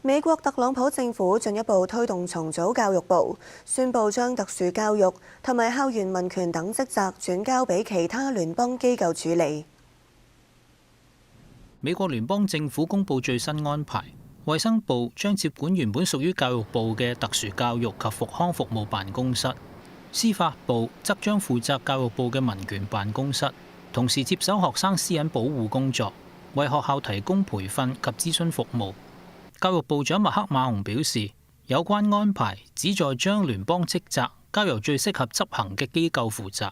美國特朗普政府進一步推動重組教育部，宣布將特殊教育同埋校園民權等職責轉交俾其他聯邦機構處理。美國聯邦政府公布最新安排，衛生部將接管原本屬於教育部嘅特殊教育及復康服務辦公室，司法部則將負責教育部嘅民權辦公室，同時接手學生私隱保護工作，為學校提供培訓及諮詢服務。教育部長麥克馬洪表示，有關安排旨在將聯邦職責交由最適合執行嘅機構負責。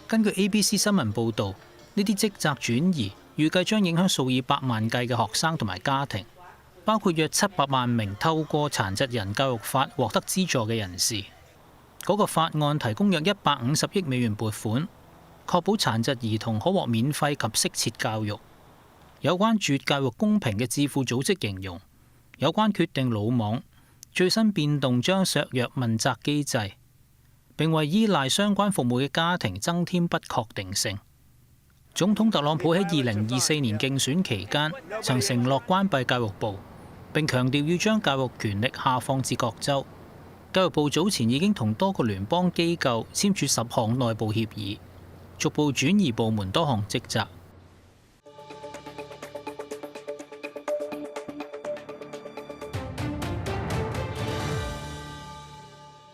根據 ABC 新聞報導，呢啲職責轉移預計將影響數以百萬計嘅學生同埋家庭，包括約700萬名透過殘疾人教育法獲得資助嘅人士。嗰個法案提供約150億美元撥款，確保殘疾兒童可獲免費及適切教育。有關注教育公平嘅智庫組織形容，有關決定魯莽，最新變動將削弱問責機制，並為依賴相關服務嘅家庭增添不確定性。總統特朗普喺2024年競選期間曾承諾關閉教育部，並強調要將教育權力下放至各州。教育部早前已經同多個聯邦機構簽署10項內部協議，逐步轉移部門多項職責。